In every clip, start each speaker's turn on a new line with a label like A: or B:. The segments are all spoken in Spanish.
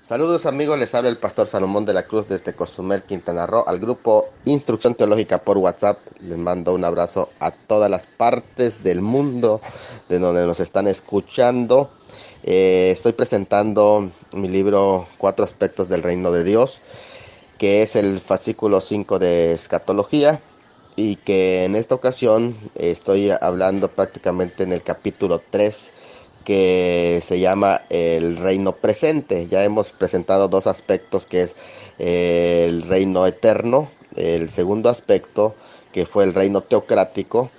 A: Saludos amigos, les habla el pastor Salomón de la Cruz desde Cozumel, Quintana Roo, al grupo Instrucción Teológica por WhatsApp. Les mando un abrazo a todas las partes del mundo de donde nos están escuchando. Estoy presentando mi libro Cuatro aspectos del reino de Dios, que es el fascículo 5 de escatología, y que en esta ocasión estoy hablando prácticamente en el capítulo 3, que se llama el reino presente. Ya hemos presentado dos aspectos, que es el reino eterno, el segundo aspecto que fue el reino teocrático,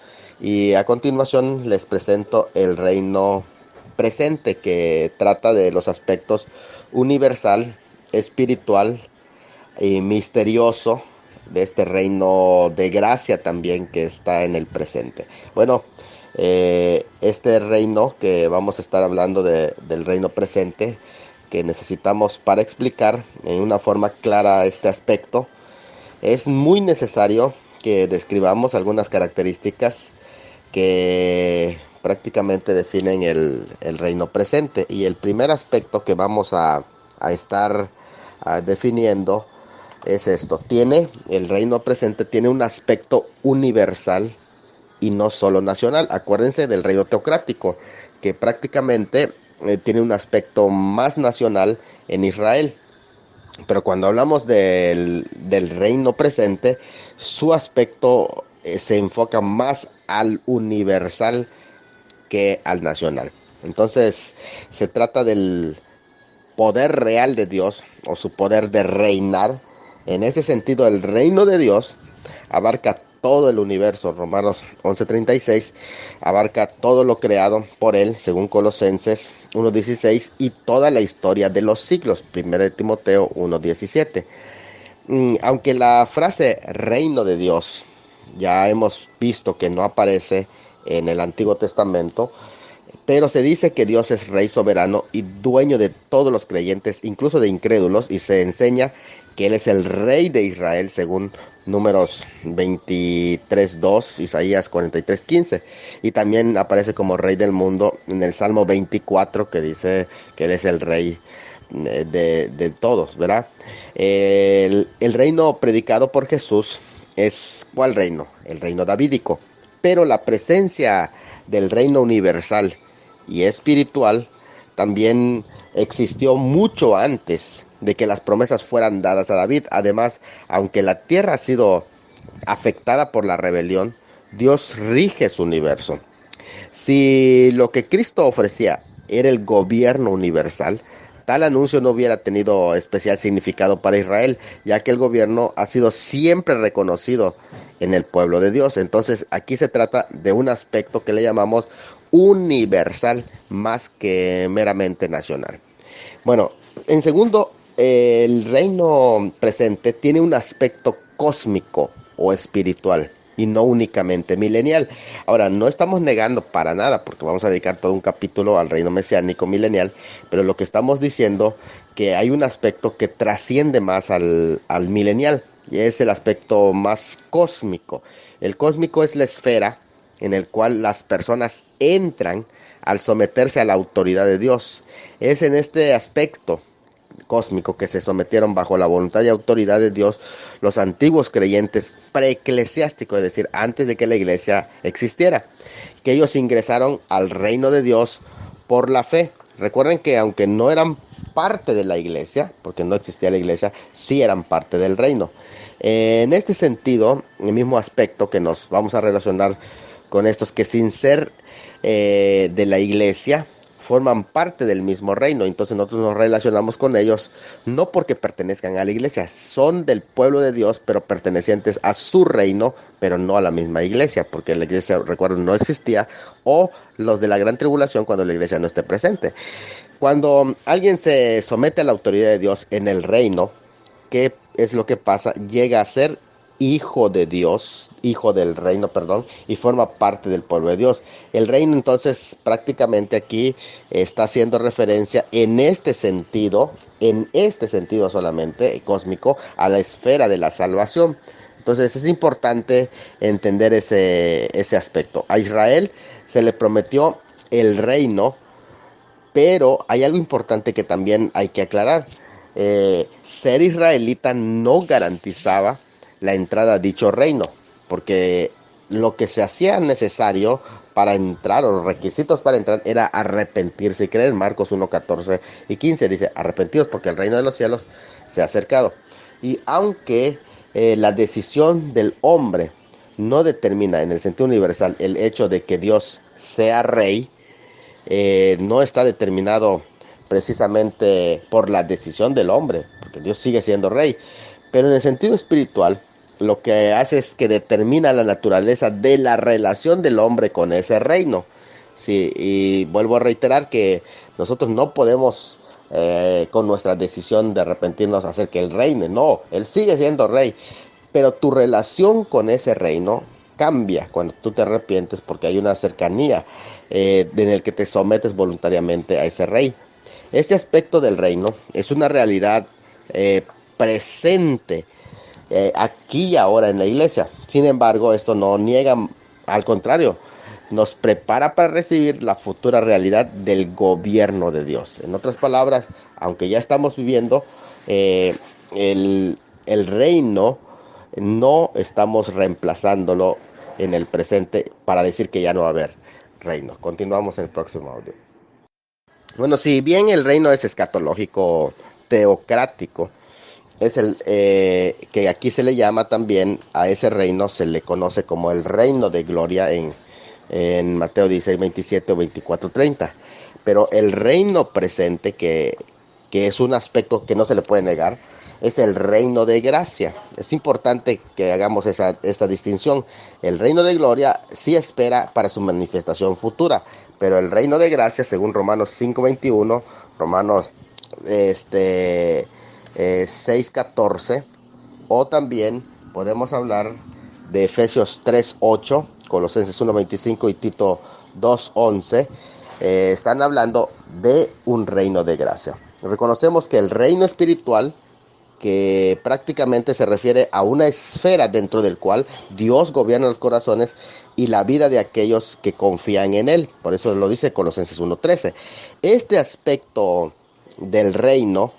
A: y a continuación les presento el reino presente, que trata de los aspectos universal, espiritual y misterioso de este reino de gracia también que está en el presente. Bueno, este reino que vamos a estar hablando del reino presente, que necesitamos para explicar en una forma clara este aspecto, es muy necesario que describamos algunas características que prácticamente definen el reino presente. Y el primer aspecto que vamos a estar definiendo es esto: el reino presente tiene un aspecto universal y no solo nacional. Acuérdense del reino teocrático, que prácticamente tiene un aspecto más nacional en Israel. Pero cuando hablamos del reino presente, su aspecto se enfoca más al universal que al nacional. Entonces, se trata del poder real de Dios, o su poder de reinar. En ese sentido, el reino de Dios abarca todo el universo. Romanos 11:36 abarca todo lo creado por él, según Colosenses 1:16, y toda la historia de los siglos, 1 Timoteo 1:17. Aunque la frase reino de Dios ya hemos visto que no aparece en el Antiguo Testamento, pero se dice que Dios es rey soberano y dueño de todos los creyentes, incluso de incrédulos, y se enseña que Él es el rey de Israel, según Números 23:2, Isaías 43:15. Y también aparece como rey del mundo en el Salmo 24, que dice que Él es el rey de todos, ¿verdad? El reino predicado por Jesús es, ¿cuál reino? El reino davídico. Pero la presencia del reino universal y espiritual también existió mucho antes de que las promesas fueran dadas a David. Además, aunque la tierra ha sido afectada por la rebelión, Dios rige su universo. Si lo que Cristo ofrecía era el gobierno universal, tal anuncio no hubiera tenido especial significado para Israel, ya que el gobierno ha sido siempre reconocido en el pueblo de Dios. Entonces aquí se trata de un aspecto que le llamamos universal, más que meramente nacional. Bueno, en segundo, el reino presente tiene un aspecto cósmico o espiritual, y no únicamente milenial. Ahora, no estamos negando para nada, porque vamos a dedicar todo un capítulo al reino mesiánico milenial, pero lo que estamos diciendo, que hay un aspecto que trasciende más al milenial, y es el aspecto más cósmico. El cósmico es la esfera en el cual las personas entran al someterse a la autoridad de Dios. Es en este aspecto cósmico que se sometieron bajo la voluntad y autoridad de Dios los antiguos creyentes preeclesiásticos, es decir, antes de que la iglesia existiera, que ellos ingresaron al reino de Dios por la fe. Recuerden que aunque no eran parte de la iglesia, porque no existía la iglesia, sí eran parte del reino. En este sentido, el mismo aspecto que nos vamos a relacionar con estos, que sin ser de la iglesia, forman parte del mismo reino. Entonces nosotros nos relacionamos con ellos no porque pertenezcan a la iglesia, son del pueblo de Dios, pero pertenecientes a su reino, pero no a la misma iglesia, porque la iglesia, recuerden, no existía, o los de la gran tribulación cuando la iglesia no esté presente. Cuando alguien se somete a la autoridad de Dios en el reino, ¿qué es lo que pasa? Llega a ser hijo de Dios, hijo del reino, perdón, y forma parte del pueblo de Dios. El reino, entonces, prácticamente aquí está haciendo referencia en este sentido solamente, cósmico, a la esfera de la salvación. Entonces es importante entender ese aspecto. A Israel se le prometió el reino, pero hay algo importante que también hay que aclarar. ser israelita no garantizaba la entrada a dicho reino, porque lo que se hacía necesario para entrar, o los requisitos para entrar, era arrepentirse y creer. Marcos 1, 14 y 15 dice: arrepentidos porque el reino de los cielos se ha acercado. Y aunque la decisión del hombre no determina en el sentido universal el hecho de que Dios sea rey, no está determinado precisamente por la decisión del hombre, porque Dios sigue siendo rey. Pero en el sentido espiritual, lo que hace es que determina la naturaleza de la relación del hombre con ese reino. Sí, y vuelvo a reiterar que nosotros no podemos con nuestra decisión de arrepentirnos hacer que Él reine. No, Él sigue siendo rey, pero tu relación con ese reino cambia cuando tú te arrepientes, porque hay una cercanía en el que te sometes voluntariamente a ese rey. Este aspecto del reino es una realidad presente aquí y ahora en la iglesia. Sin embargo, esto no niega, al contrario, nos prepara para recibir la futura realidad del gobierno de Dios. En otras palabras, aunque ya estamos viviendo el reino, no estamos reemplazándolo en el presente para decir que ya no va a haber reino. Continuamos en el próximo audio. Bueno, si bien el reino es escatológico, teocrático, es el que aquí se le llama también a ese reino, se le conoce como el reino de gloria en Mateo 16, 27 o 24, 30. Pero el reino presente, que es un aspecto que no se le puede negar, es el reino de gracia. Es importante que hagamos esta distinción. El reino de gloria sí espera para su manifestación futura, pero el reino de gracia, según Romanos 5:21, Romanos 6:14, o también podemos hablar de Efesios 3:8, Colosenses 1:25 y Tito 2:11, están hablando de un reino de gracia. Reconocemos que el reino espiritual, que prácticamente se refiere a una esfera dentro del cual Dios gobierna los corazones y la vida de aquellos que confían en Él. Por eso lo dice Colosenses 1:13. Este aspecto del reino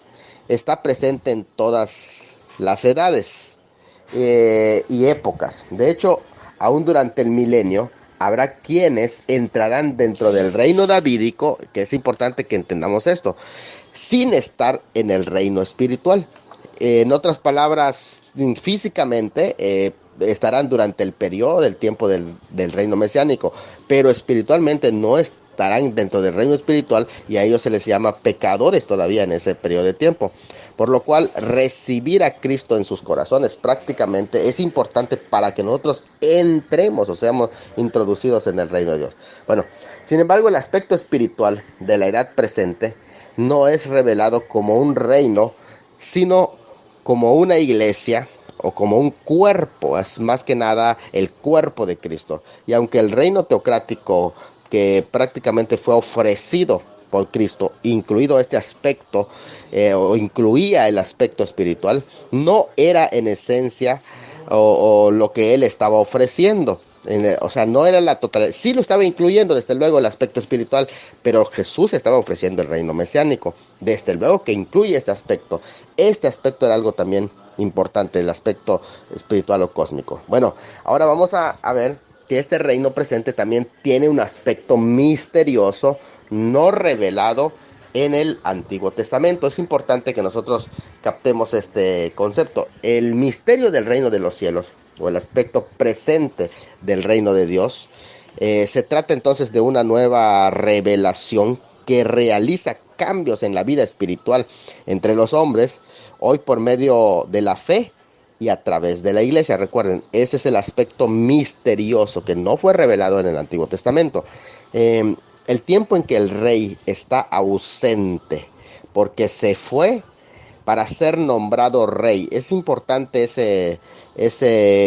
A: está presente en todas las edades y épocas. De hecho, aún durante el milenio, habrá quienes entrarán dentro del reino davídico, que es importante que entendamos esto, sin estar en el reino espiritual. En otras palabras, físicamente estarán durante el periodo del tiempo del reino mesiánico, pero espiritualmente no estarán dentro del reino espiritual, y a ellos se les llama pecadores todavía en ese periodo de tiempo. Por lo cual, recibir a Cristo en sus corazones prácticamente es importante para que nosotros entremos o seamos introducidos en el reino de Dios. Bueno, sin embargo, el aspecto espiritual de la edad presente no es revelado como un reino, sino como una iglesia o como un cuerpo. Es más que nada el cuerpo de Cristo. Y aunque el reino teocrático, que prácticamente fue ofrecido por Cristo, incluido este aspecto, o incluía el aspecto espiritual, no era en esencia o lo que él estaba ofreciendo. O sea, no era la totalidad. Sí lo estaba incluyendo, desde luego, el aspecto espiritual, pero Jesús estaba ofreciendo el reino mesiánico. Desde luego que incluye este aspecto. Este aspecto era algo también importante, el aspecto espiritual o cósmico. Bueno, ahora vamos a ver que este reino presente también tiene un aspecto misterioso, no revelado en el Antiguo Testamento. Es importante que nosotros captemos este concepto. El misterio del reino de los cielos, o el aspecto presente del reino de Dios, se trata entonces de una nueva revelación que realiza cambios en la vida espiritual entre los hombres, hoy por medio de la fe y a través de la iglesia. Recuerden, ese es el aspecto misterioso que no fue revelado en el Antiguo Testamento. El tiempo en que el rey está ausente porque se fue para ser nombrado rey. Es importante ese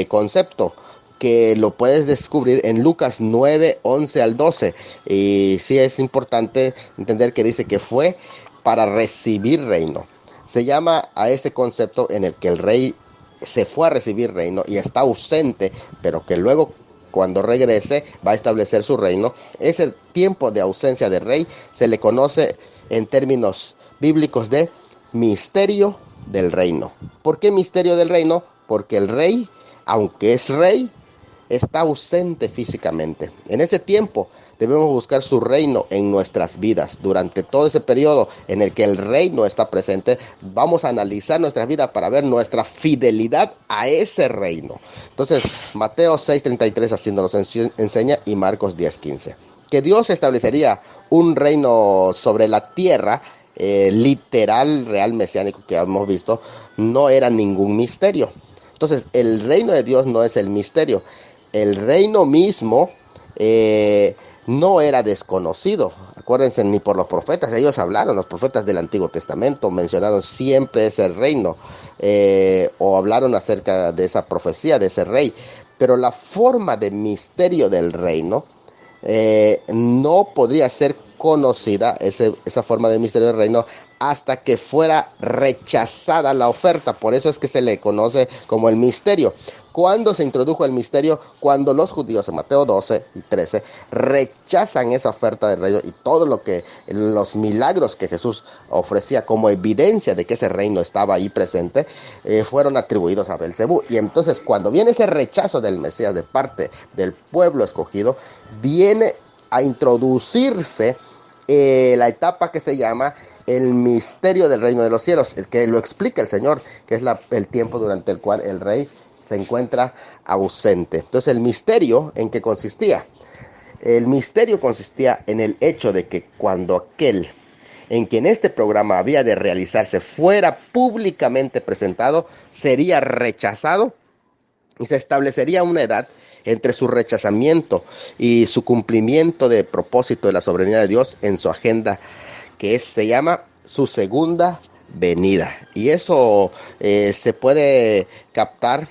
A: concepto, que lo puedes descubrir en Lucas 9, 11 al 12. Y sí es importante entender que dice que fue para recibir reino. Se llama a ese concepto en el que el rey se fue a recibir reino y está ausente, pero que luego, cuando regrese, va a establecer su reino. Ese tiempo de ausencia de rey se le conoce en términos bíblicos de misterio del reino. ¿Por qué misterio del reino? Porque el rey, aunque es rey, está ausente físicamente. En ese tiempo debemos buscar su reino en nuestras vidas. Durante todo ese periodo en el que el reino está presente, vamos a analizar nuestras vidas para ver nuestra fidelidad a ese reino. Entonces, Mateo 6:33 así nos enseña, y Marcos 10:15. Que Dios establecería un reino sobre la tierra, literal, real, mesiánico, que hemos visto, no era ningún misterio. Entonces, el reino de Dios no es el misterio. El reino mismo no era desconocido. Acuérdense, ni por los profetas. Ellos hablaron, los profetas del Antiguo Testamento mencionaron siempre ese reino, o hablaron acerca de esa profecía, de ese rey. Pero la forma de misterio del reino no podría ser conocida, esa forma de misterio del reino, hasta que fuera rechazada la oferta. Por eso es que se le conoce como el misterio. ¿Cuándo se introdujo el misterio? Cuando los judíos en Mateo 12 y 13 rechazan esa oferta del reino y todo lo que los milagros que Jesús ofrecía como evidencia de que ese reino estaba ahí presente, fueron atribuidos a Belcebú. Y entonces, cuando viene ese rechazo del Mesías de parte del pueblo escogido, viene a introducirse la etapa que se llama el misterio del reino de los cielos, el que lo explica el Señor, que es el tiempo durante el cual el rey se encuentra ausente. Entonces, el misterio, ¿en qué consistía? El misterio consistía en el hecho de que cuando aquel en quien este programa había de realizarse fuera públicamente presentado, sería rechazado y se establecería una edad entre su rechazamiento y su cumplimiento de propósito de la soberanía de Dios en su agenda, que se llama su segunda venida. Y eso se puede captar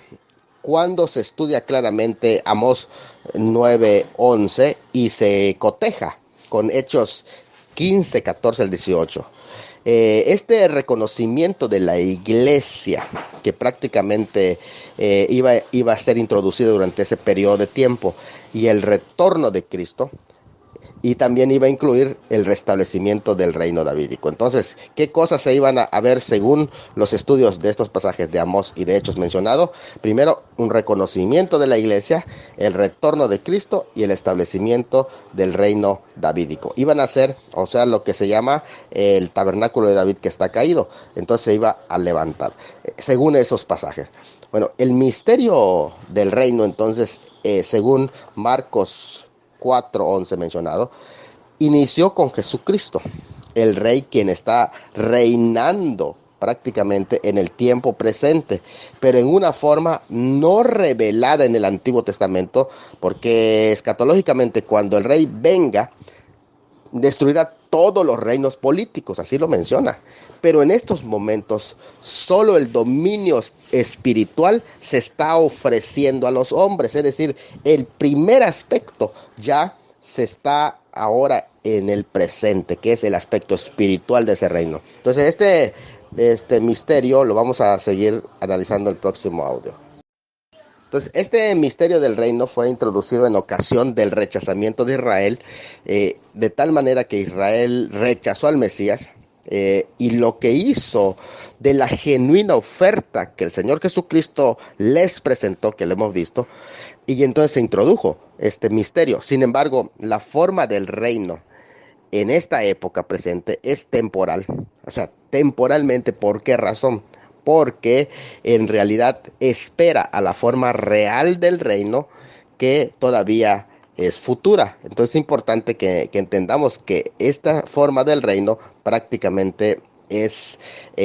A: cuando se estudia claramente Amós 9:11 y se coteja con Hechos 15:14 al 18. Reconocimiento de la iglesia, que prácticamente iba a ser introducido durante ese periodo de tiempo, y el retorno de Cristo, y también iba a incluir el restablecimiento del reino davídico. Entonces, ¿qué cosas se iban a ver según los estudios de estos pasajes de Amós y de Hechos mencionados? Primero, un reconocimiento de la iglesia, el retorno de Cristo y el establecimiento del reino davídico. Iban a ser, o sea, lo que se llama el tabernáculo de David que está caído. Entonces se iba a levantar, según esos pasajes. Bueno, el misterio del reino, entonces, según Marcos 4:11 mencionado, inició con Jesucristo, el rey quien está reinando prácticamente en el tiempo presente, pero en una forma no revelada en el Antiguo Testamento, porque escatológicamente cuando el rey venga, destruirá todos los reinos políticos, así lo menciona. Pero en estos momentos, solo el dominio espiritual se está ofreciendo a los hombres. Es decir, el primer aspecto ya se está ahora en el presente, que es el aspecto espiritual de ese reino. Entonces, este misterio lo vamos a seguir analizando en el próximo audio. Entonces, este misterio del reino fue introducido en ocasión del rechazamiento de Israel, de tal manera que Israel rechazó al Mesías, y lo que hizo de la genuina oferta que el Señor Jesucristo les presentó, que lo hemos visto, y entonces se introdujo este misterio. Sin embargo, la forma del reino en esta época presente es temporal. O sea, temporalmente, ¿por qué razón? Porque en realidad espera a la forma real del reino, que todavía es futura. Entonces es importante que entendamos que esta forma del reino prácticamente es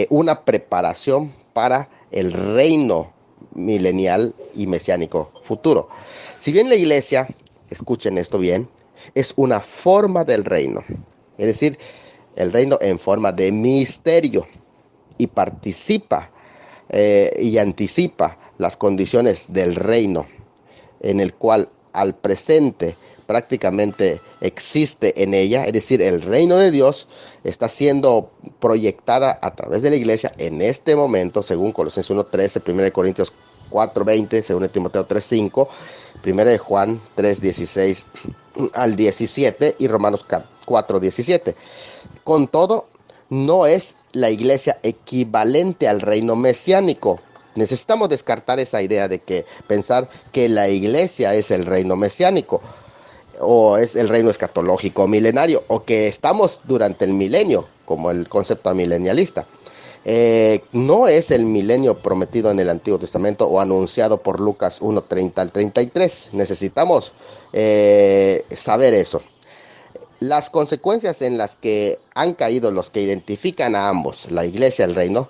A: una preparación para el reino milenial y mesiánico futuro. Si bien la iglesia, escuchen esto bien, es una forma del reino, es decir, el reino en forma de misterio, y participa y anticipa las condiciones del reino, en el cual al presente prácticamente existe en ella, es decir, el reino de Dios está siendo proyectada a través de la iglesia en este momento, según Colosenses 1:13, 1 Corintios 4:20, 2 Timoteo 3:5, 1 Juan 3:16 al 17 y Romanos 4:17. Con todo, no es la iglesia equivalente al reino mesiánico. Necesitamos descartar esa idea de que pensar que la iglesia es el reino mesiánico o es el reino escatológico milenario o que estamos durante el milenio, como el concepto milenialista. No es el milenio prometido en el Antiguo Testamento o anunciado por Lucas 1:30 al 33. Necesitamos saber eso. Las consecuencias en las que han caído los que identifican a ambos, la iglesia y el reino,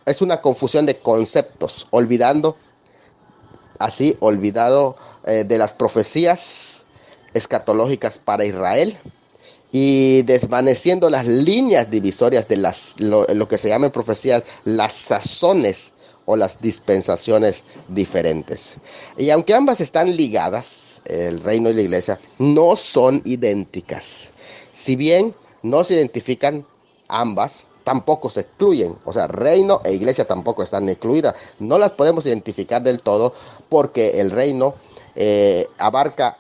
A: es una confusión de conceptos, olvidado de las profecías escatológicas para Israel y desvaneciendo las líneas divisorias de lo que se llaman profecías, las sazones o las dispensaciones diferentes. Y aunque ambas están ligadas, el reino y la iglesia, no son idénticas. Si bien no se identifican ambas, tampoco se excluyen. O sea, reino e iglesia tampoco están excluidas. No las podemos identificar del todo porque el reino abarca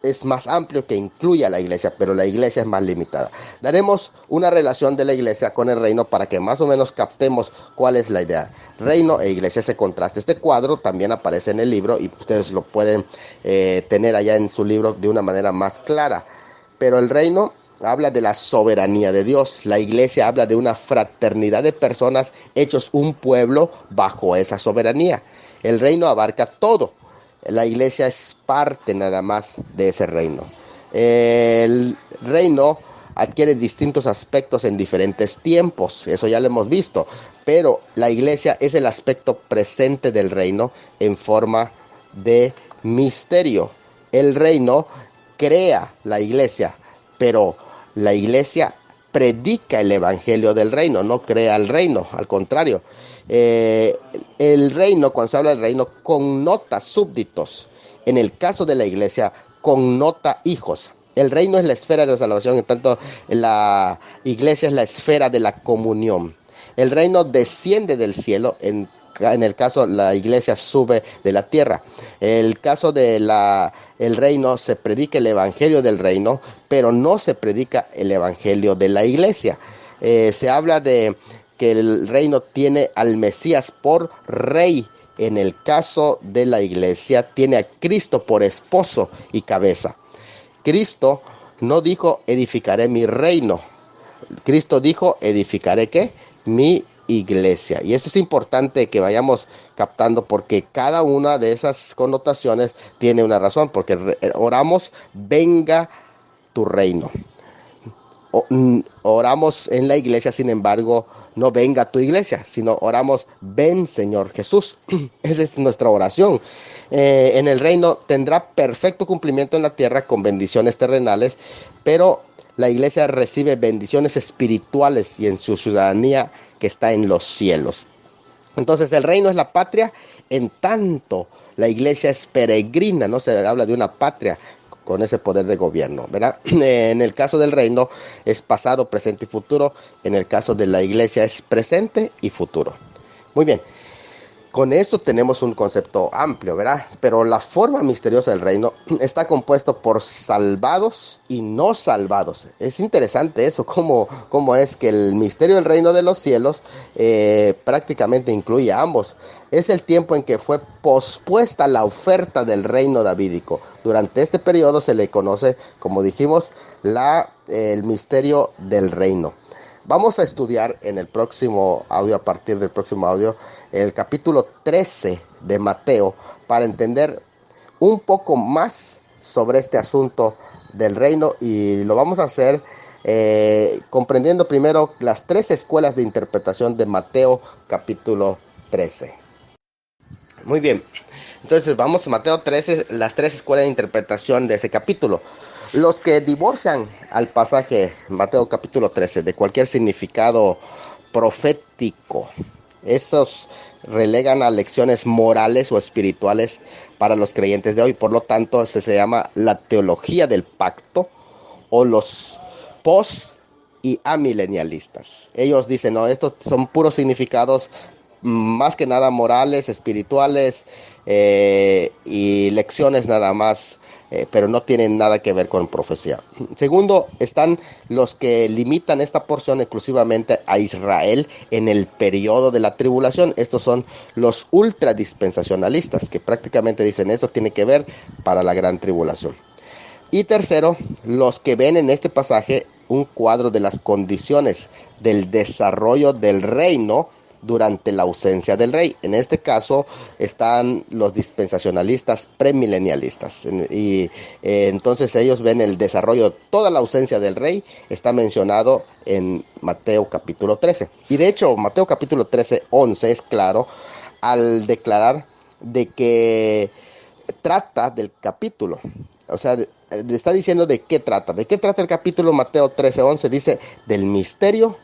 A: es más amplio, que incluye a la iglesia, pero la iglesia es más limitada. Daremos una relación de la iglesia con el reino para que más o menos captemos cuál es la idea. Reino e iglesia, ese contraste. Este cuadro también aparece en el libro y ustedes lo pueden tener allá en su libro de una manera más clara. Pero el reino habla de la soberanía de Dios. La iglesia habla de una fraternidad de personas hechos un pueblo bajo esa soberanía. El reino abarca todo. La iglesia es parte nada más de ese reino. El reino adquiere distintos aspectos en diferentes tiempos, eso ya lo hemos visto, pero la iglesia es el aspecto presente del reino en forma de misterio. El reino crea la iglesia, pero la iglesia predica el evangelio del reino, no crea el reino, al contrario. El reino, cuando se habla del reino, connota súbditos. En el caso de la iglesia, connota hijos. El reino es la esfera de la salvación, en tanto la iglesia es la esfera de la comunión. El reino desciende del cielo, en el caso la iglesia sube de la tierra. El caso de el reino, se predica el evangelio del reino, pero no se predica el evangelio de la iglesia. Se habla de que el reino tiene al Mesías por rey. En el caso de la iglesia, tiene a Cristo por esposo y cabeza. Cristo no dijo edificaré mi reino. Cristo dijo edificaré ¿qué? Mi iglesia. Y eso es importante que vayamos captando, porque cada una de esas connotaciones tiene una razón, porque oramos venga tu reino. Oramos en la iglesia, sin embargo, no venga tu iglesia, sino oramos ven Señor Jesús. Esa es nuestra oración. En el reino tendrá perfecto cumplimiento en la tierra con bendiciones terrenales, pero la iglesia recibe bendiciones espirituales y en su ciudadanía que está en los cielos. Entonces el reino es la patria, en tanto la iglesia es peregrina, no se habla de una patria con ese poder de gobierno, ¿verdad? En el caso del reino es pasado, presente y futuro. En el caso de la iglesia es presente y futuro. Muy bien. Con esto tenemos un concepto amplio, ¿verdad? Pero la forma misteriosa del reino está compuesto por salvados y no salvados. Es interesante eso, cómo es que el misterio del reino de los cielos prácticamente incluye a ambos. Es el tiempo en que fue pospuesta la oferta del reino davídico. Durante este periodo se le conoce, como dijimos, el misterio del reino. Vamos a estudiar en el próximo audio, a partir del próximo audio, el capítulo 13 de Mateo, para entender un poco más sobre este asunto del reino, y lo vamos a hacer comprendiendo primero las 3 escuelas de interpretación de Mateo capítulo 13. Muy bien, entonces vamos a Mateo 13, las 3 escuelas de interpretación de ese capítulo. Los que divorcian al pasaje Mateo capítulo 13 de cualquier significado profético, esos relegan a lecciones morales o espirituales para los creyentes de hoy. Por lo tanto, se llama la teología del pacto o los post y amilenialistas. Ellos dicen, no, estos son puros significados más que nada morales, espirituales y lecciones nada más, pero no tienen nada que ver con profecía. Segundo, están los que limitan esta porción exclusivamente a Israel en el periodo de la tribulación. Estos son los ultradispensacionalistas, que prácticamente dicen eso tiene que ver para la gran tribulación. Y tercero, los que ven en este pasaje un cuadro de las condiciones del desarrollo del reino durante la ausencia del rey. En este caso están los dispensacionalistas premilenialistas. Entonces ellos ven el desarrollo, toda la ausencia del rey está mencionado en Mateo capítulo 13. Y de hecho Mateo capítulo 13, 11 es claro al declarar de que trata del capítulo. O sea, está diciendo de qué trata. ¿De qué trata el capítulo? Mateo 13, 11 dice del misterio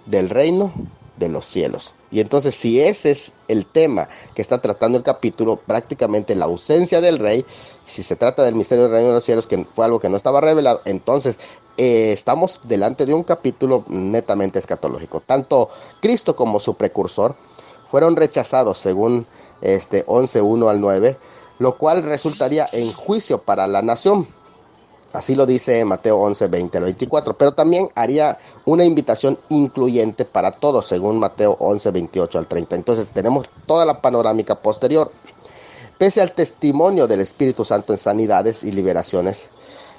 A: del reino de los cielos. Y entonces, si ese es el tema que está tratando el capítulo, prácticamente la ausencia del rey, si se trata del misterio del reino de los cielos, que fue algo que no estaba revelado, entonces estamos delante de un capítulo netamente escatológico. Tanto Cristo como su precursor fueron rechazados, según 11, 1 al 9, lo cual resultaría en juicio para la nación. Así lo dice Mateo 11, 20 al 24, pero también haría una invitación incluyente para todos, según Mateo 11, 28 al 30. Entonces tenemos toda la panorámica posterior. Pese al testimonio del Espíritu Santo en sanidades y liberaciones,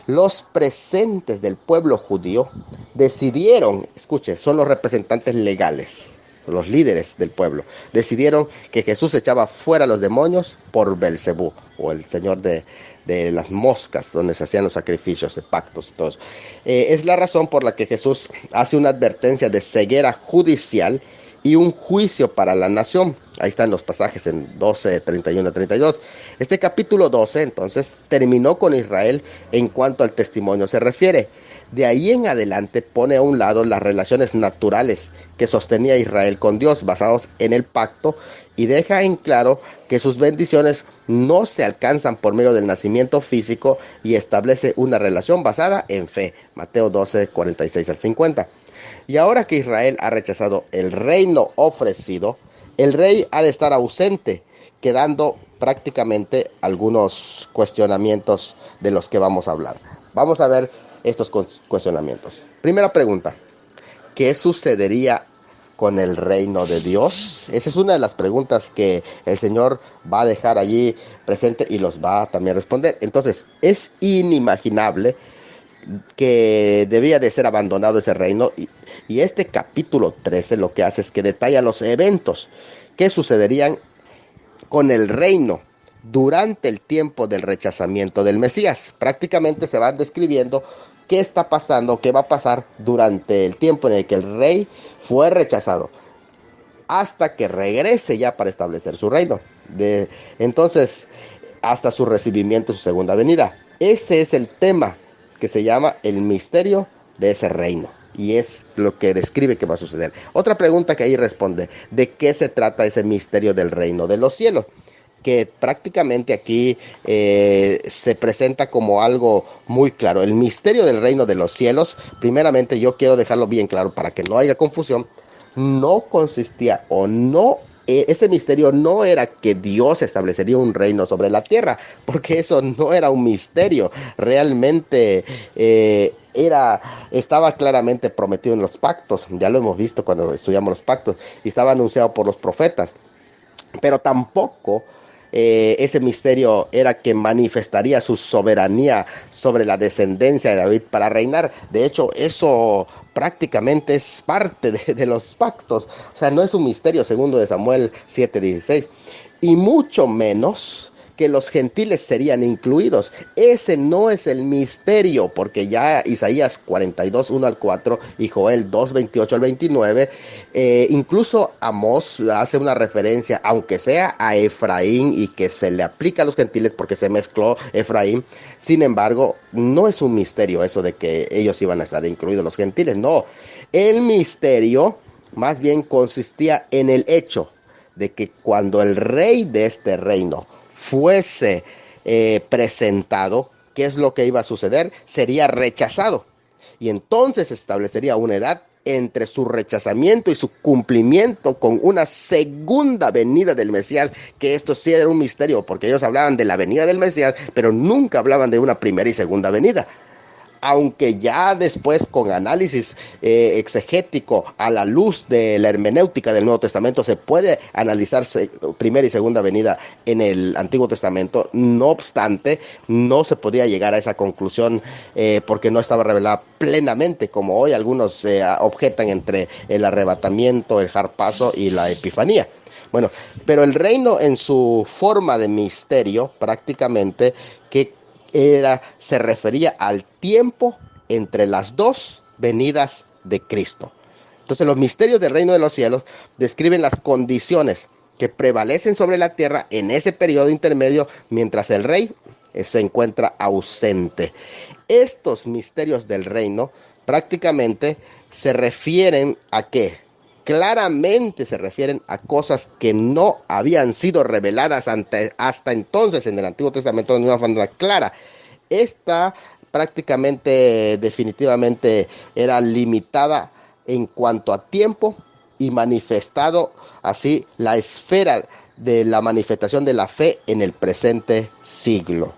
A: los presentes del pueblo judío decidieron, escuche, son los representantes legales, los líderes del pueblo, decidieron que Jesús echaba fuera a los demonios por Belcebú, o el señor de las moscas, donde se hacían los sacrificios de pactos y todo eso. Es la razón por la que Jesús hace una advertencia de ceguera judicial y un juicio para la nación. Ahí están los pasajes en 12, 31 a 32. Este capítulo 12, entonces, terminó con Israel en cuanto al testimonio se refiere. De ahí en adelante pone a un lado las relaciones naturales que sostenía Israel con Dios basados en el pacto y deja en claro que sus bendiciones no se alcanzan por medio del nacimiento físico y establece una relación basada en fe. Mateo 12, 46 al 50. Y ahora que Israel ha rechazado el reino ofrecido, el rey ha de estar ausente, quedando prácticamente algunos cuestionamientos de los que vamos a hablar. Vamos a ver estos cuestionamientos. Primera pregunta, ¿qué sucedería con el reino de Dios? Esa es una de las preguntas que el Señor va a dejar allí presente y los va a también responder. Entonces, es inimaginable que debería de ser abandonado ese reino y este capítulo 13 lo que hace es que detalla los eventos que sucederían con el reino durante el tiempo del rechazamiento del Mesías. Prácticamente se van describiendo qué está pasando, qué va a pasar durante el tiempo en el que el rey fue rechazado, hasta que regrese ya para establecer su reino. Entonces, hasta su recibimiento, su segunda venida. Ese es el tema que se llama el misterio de ese reino. Y es lo que describe que va a suceder. Otra pregunta que ahí responde, ¿de qué se trata ese misterio del reino de los cielos? Que prácticamente aquí se presenta como algo muy claro. El misterio del reino de los cielos, primeramente yo quiero dejarlo bien claro para que no haya confusión, no consistía o no, ese misterio no era que Dios establecería un reino sobre la tierra, porque eso no era un misterio, realmente estaba claramente prometido en los pactos, ya lo hemos visto cuando estudiamos los pactos, y estaba anunciado por los profetas, pero tampoco ese misterio era que manifestaría su soberanía sobre la descendencia de David para reinar. De hecho, eso prácticamente es parte de los pactos. O sea, no es un misterio, segundo de Samuel 7:16. Y mucho menos que los gentiles serían incluidos. Ese no es el misterio, porque ya Isaías 42, 1 al 4 y Joel 2, 28 al 29, incluso Amós hace una referencia, aunque sea a Efraín y que se le aplica a los gentiles porque se mezcló Efraín. Sin embargo, no es un misterio eso de que ellos iban a estar incluidos los gentiles, no. El misterio más bien consistía en el hecho de que cuando el rey de este reino fuese presentado, ¿qué es lo que iba a suceder? Sería rechazado y entonces establecería una edad entre su rechazamiento y su cumplimiento con una segunda venida del Mesías, que esto sí era un misterio, porque ellos hablaban de la venida del Mesías, pero nunca hablaban de una primera y segunda venida. Aunque ya después con análisis exegético a la luz de la hermenéutica del Nuevo Testamento se puede analizar primera y segunda venida en el Antiguo Testamento, no obstante no se podía llegar a esa conclusión porque no estaba revelada plenamente, como hoy algunos objetan entre el arrebatamiento, el harpazo y la epifanía. Bueno, pero el reino en su forma de misterio prácticamente que se refería al tiempo entre las dos venidas de Cristo. Entonces los misterios del reino de los cielos describen las condiciones que prevalecen sobre la tierra en ese periodo intermedio mientras el rey se encuentra ausente. Estos misterios del reino prácticamente se refieren a qué? Claramente se refieren a cosas que no habían sido reveladas hasta entonces en el Antiguo Testamento de una manera clara. Esta prácticamente, definitivamente, era limitada en cuanto a tiempo y manifestado así la esfera de la manifestación de la fe en el presente siglo.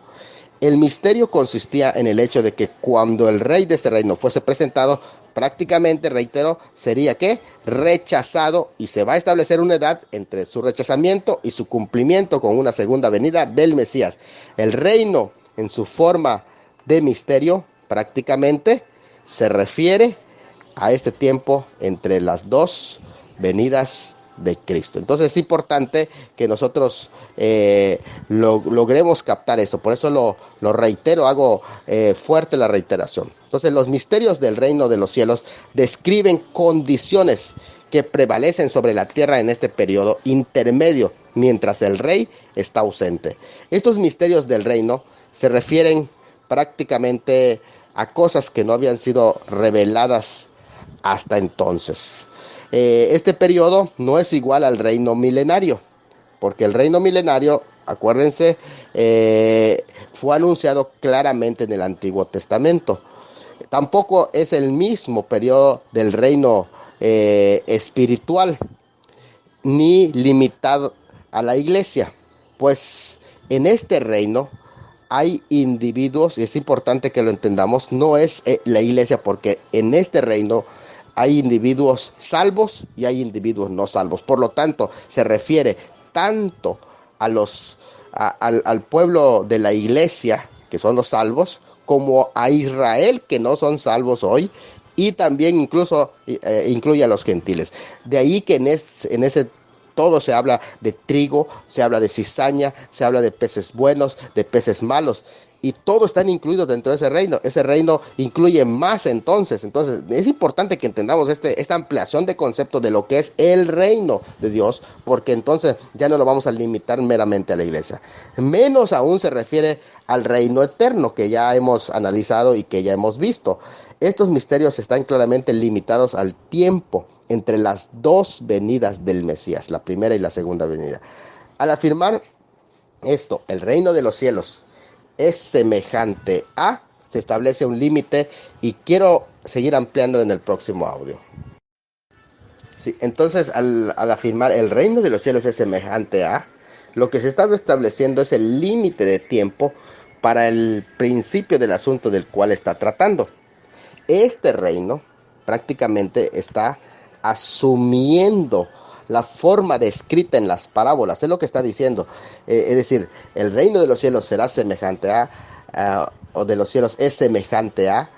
A: El misterio consistía en el hecho de que cuando el rey de este reino fuese presentado, prácticamente, reitero, sería que rechazado y se va a establecer una edad entre su rechazamiento y su cumplimiento con una segunda venida del Mesías. El reino en su forma de misterio prácticamente se refiere a este tiempo entre las dos venidas de Cristo. Entonces es importante que nosotros logremos captar esto. Por eso lo reitero, hago fuerte la reiteración. Entonces los misterios del reino de los cielos describen condiciones que prevalecen sobre la tierra en este periodo intermedio mientras el rey está ausente. Estos misterios del reino se refieren prácticamente a cosas que no habían sido reveladas hasta entonces. Este periodo no es igual al reino milenario, porque el reino milenario, acuérdense, fue anunciado claramente en el Antiguo Testamento. Tampoco es el mismo periodo del reino espiritual, ni limitado a la iglesia, pues en este reino hay individuos, y es importante que lo entendamos, no es la iglesia, porque en este reino hay individuos salvos y hay individuos no salvos. Por lo tanto, se refiere tanto a al pueblo de la iglesia, que son los salvos, como a Israel, que no son salvos hoy, y también incluso incluye a los gentiles. De ahí que en ese todo se habla de trigo, se habla de cizaña, se habla de peces buenos, de peces malos. Y todos están incluidos dentro de ese reino. Ese reino incluye más entonces. Entonces es importante que entendamos esta ampliación de concepto de lo que es el reino de Dios, porque entonces ya no lo vamos a limitar meramente a la iglesia. Menos aún se refiere al reino eterno que ya hemos analizado y que ya hemos visto. Estos misterios están claramente limitados al tiempo entre las dos venidas del Mesías, la primera y la segunda venida. Al afirmar esto, el reino de los cielos es semejante a, se establece un límite y quiero seguir ampliando en el próximo audio. Sí, entonces, al afirmar el reino de los cielos es semejante a, lo que se está estableciendo es el límite de tiempo para el principio del asunto del cual está tratando. Este reino prácticamente está asumiendo la forma descrita en las parábolas, es lo que está diciendo. Es decir, el reino de los cielos será semejante o de los cielos es semejante a,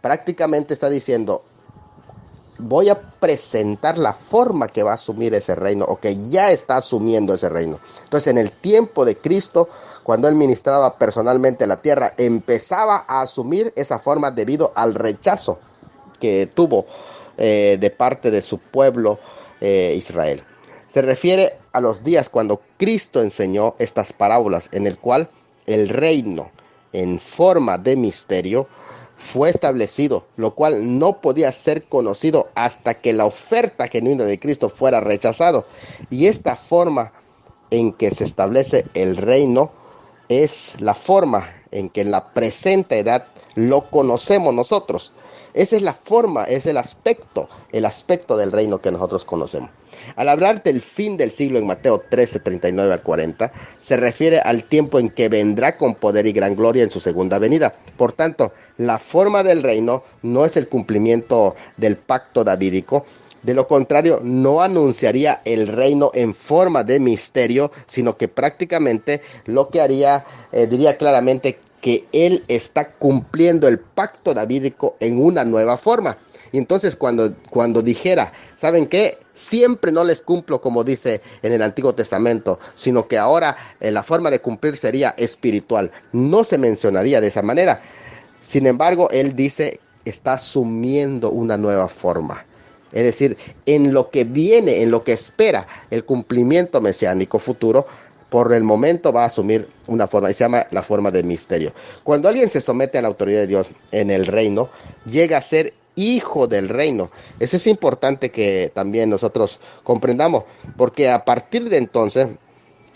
A: prácticamente está diciendo, voy a presentar la forma que va a asumir ese reino o que ya está asumiendo ese reino. Entonces, en el tiempo de Cristo, cuando él ministraba personalmente a la tierra, empezaba a asumir esa forma debido al rechazo que tuvo de parte de su pueblo Israel. Se refiere a los días cuando Cristo enseñó estas parábolas, en el cual el reino en forma de misterio fue establecido, lo cual no podía ser conocido hasta que la oferta genuina de Cristo fuera rechazado. Y esta forma en que se establece el reino es la forma en que en la presente edad lo conocemos nosotros. Esa es la forma, es el aspecto del reino que nosotros conocemos. Al hablar del fin del siglo en Mateo 13, 39 al 40, se refiere al tiempo en que vendrá con poder y gran gloria en su segunda venida. Por tanto, la forma del reino no es el cumplimiento del pacto davídico. De lo contrario, no anunciaría el reino en forma de misterio, sino que prácticamente lo que haría, diría claramente que él está cumpliendo el pacto davídico en una nueva forma. Y entonces cuando dijera, ¿saben qué? Siempre no les cumplo como dice en el Antiguo Testamento, sino que ahora la forma de cumplir sería espiritual. No se mencionaría de esa manera. Sin embargo, él dice, está asumiendo una nueva forma. Es decir, en lo que viene, en lo que espera el cumplimiento mesiánico futuro, por el momento va a asumir una forma, y se llama la forma de misterio. Cuando alguien se somete a la autoridad de Dios en el reino, llega a ser hijo del reino. Eso es importante que también nosotros comprendamos, porque a partir de entonces,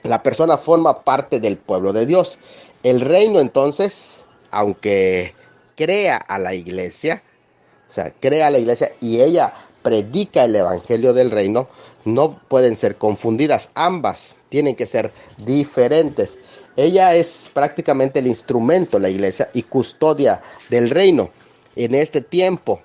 A: la persona forma parte del pueblo de Dios. El reino entonces, aunque crea a la iglesia, o sea, crea la iglesia y ella predica el evangelio del reino, no pueden ser confundidas. Ambas tienen que ser diferentes. Ella es prácticamente el instrumento, la iglesia, y custodia del reino en este tiempo.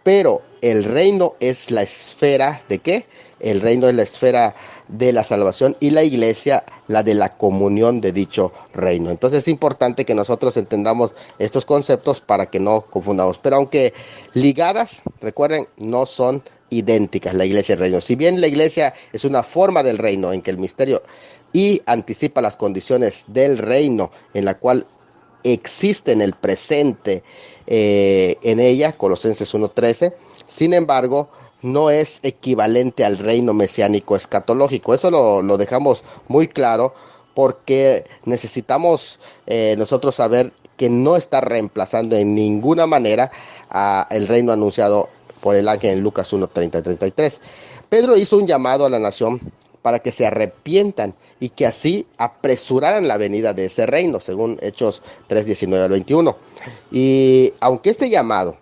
A: Pero el reino es la esfera ¿de qué? El reino es la esfera de la salvación y la iglesia la de la comunión de dicho reino. Entonces es importante que nosotros entendamos estos conceptos para que no confundamos. Pero aunque ligadas, recuerden, no son idénticas la iglesia y el reino. Si bien la iglesia es una forma del reino en que el misterio y anticipa las condiciones del reino en la cual existe en el presente en ella, Colosenses 1:13, sin embargo, no es equivalente al reino mesiánico escatológico. Eso lo dejamos muy claro porque necesitamos nosotros saber que no está reemplazando en ninguna manera el reino anunciado por el ángel en Lucas 1:30 y 33. Pedro hizo un llamado a la nación para que se arrepientan y que así apresuraran la venida de ese reino, según Hechos 3:19 al 21. Y aunque este llamado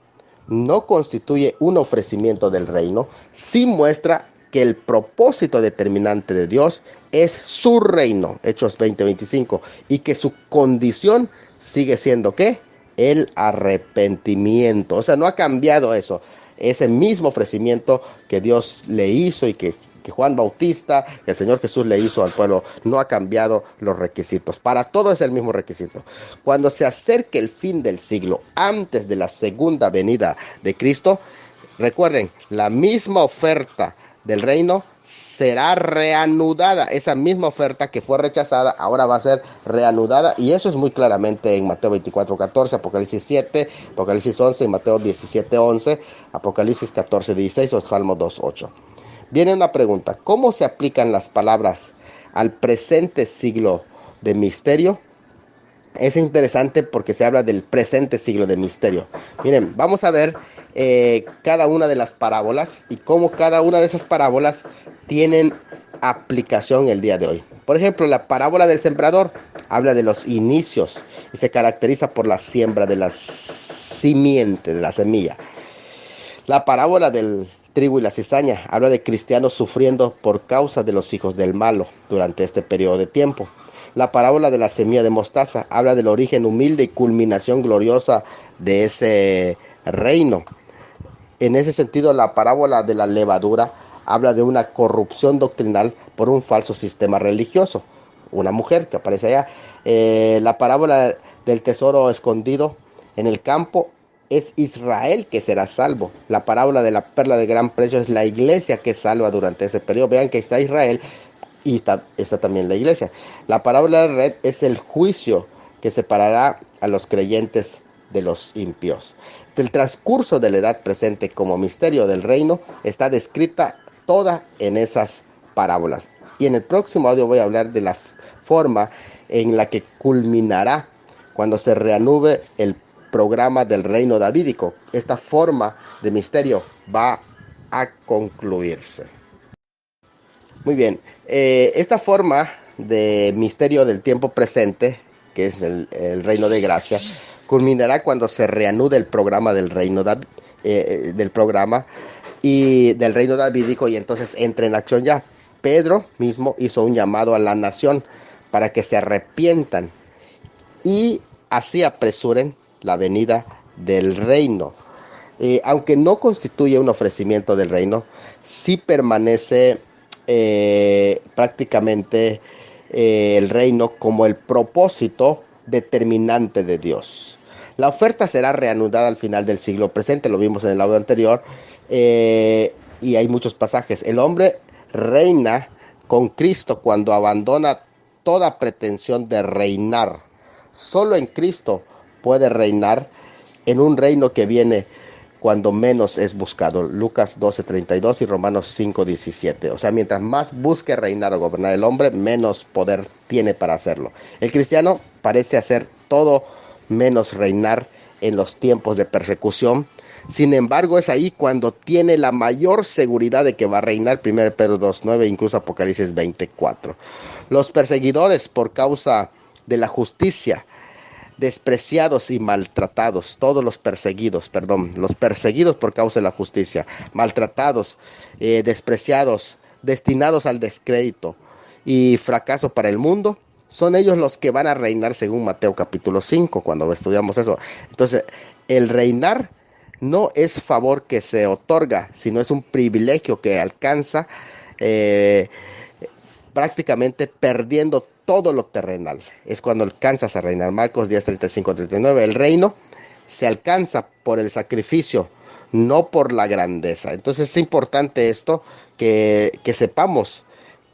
A: no constituye un ofrecimiento del reino, sí muestra que el propósito determinante de Dios es su reino, Hechos 20:25, y que su condición sigue siendo ¿qué? El arrepentimiento. O sea, no ha cambiado eso. Ese mismo ofrecimiento que Dios le hizo y que Juan Bautista, el Señor Jesús le hizo al pueblo, no ha cambiado los requisitos. Para todo es el mismo requisito. Cuando se acerque el fin del siglo, antes de la segunda venida de Cristo, recuerden, la misma oferta del reino será reanudada. Esa misma oferta que fue rechazada ahora va a ser reanudada, y eso es muy claramente en Mateo 24:14, Apocalipsis 7, Apocalipsis 11, Mateo 17:11, Apocalipsis 14:16 o Salmo 2:8. Viene una pregunta: ¿cómo se aplican las palabras al presente siglo de misterio? Es interesante porque se habla del presente siglo de misterio. Miren, vamos a ver cada una de las parábolas y cómo cada una de esas parábolas tienen aplicación el día de hoy. Por ejemplo, la parábola del sembrador habla de los inicios y se caracteriza por la siembra de la simiente, de la semilla. La parábola del trigo y la cizaña habla de cristianos sufriendo por causa de los hijos del malo durante este periodo de tiempo. La parábola de la semilla de mostaza habla del origen humilde y culminación gloriosa de ese reino. En ese sentido, la parábola de la levadura habla de una corrupción doctrinal por un falso sistema religioso. Una mujer que aparece allá. La parábola del tesoro escondido en el campo es Israel que será salvo. La parábola de la perla de gran precio es la iglesia que salva durante ese periodo. Vean que está Israel y está también la iglesia. La parábola de la red es el juicio que separará a los creyentes de los impíos. El transcurso de la edad presente como misterio del reino está descrita toda en esas parábolas. Y en el próximo audio voy a hablar de la forma en la que culminará cuando se reanude el programa del reino davídico. Esta forma de misterio va a concluirse. Muy bien, esta forma de misterio del tiempo presente, que es el reino de gracia, culminará cuando se reanude el programa del reino del programa y del reino davídico, y entonces entra en acción ya. Pedro mismo hizo un llamado a la nación para que se arrepientan y así apresuren la venida del reino. Aunque no constituye un ofrecimiento del reino, sí permanece prácticamente el reino como el propósito determinante de Dios. La oferta será reanudada al final del siglo presente, lo vimos en el audio anterior, y hay muchos pasajes. El hombre reina con Cristo cuando abandona toda pretensión de reinar. Solo en Cristo puede reinar en un reino que viene cuando menos es buscado. Lucas 12:32 y Romanos 5:17. O sea, mientras más busque reinar o gobernar el hombre, menos poder tiene para hacerlo. El cristiano parece hacer todo menos reinar en los tiempos de persecución. Sin embargo, es ahí cuando tiene la mayor seguridad de que va a reinar. 1 Pedro 2:9, incluso Apocalipsis 20:4. Los perseguidores por causa de la justicia, despreciados y maltratados, todos los perseguidos por causa de la justicia, maltratados, despreciados, destinados al descrédito y fracaso para el mundo, son ellos los que van a reinar según Mateo capítulo 5, cuando estudiamos eso. Entonces, el reinar no es favor que se otorga, sino es un privilegio que alcanza prácticamente perdiendo todo lo terrenal. Es cuando alcanzas a reinar. Marcos 10:35-39. El reino se alcanza por el sacrificio, no por la grandeza. Entonces es importante esto, que sepamos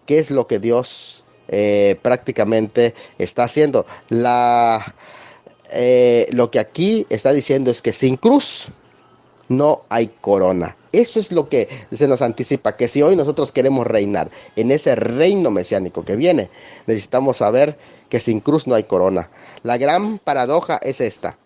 A: qué es lo que Dios prácticamente está haciendo. Lo que aquí está diciendo es que sin cruz no hay corona. Eso es lo que se nos anticipa, que si hoy nosotros queremos reinar en ese reino mesiánico que viene, necesitamos saber que sin cruz no hay corona. La gran paradoja es esta: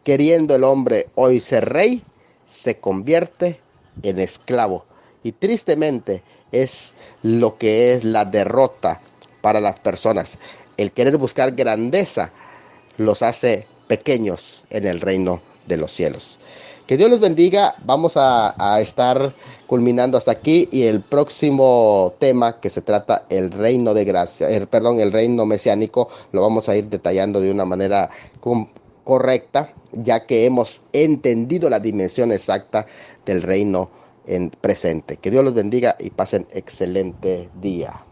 A: queriendo el hombre hoy ser rey, se convierte en esclavo. Y tristemente es lo que es la derrota para las personas. El querer buscar grandeza los hace pequeños en el reino de los cielos. Que Dios los bendiga. Vamos a estar culminando hasta aquí, y el próximo tema, que se trata el reino de gracia, el reino mesiánico, lo vamos a ir detallando de una manera correcta, ya que hemos entendido la dimensión exacta del reino en presente. Que Dios los bendiga y pasen excelente día.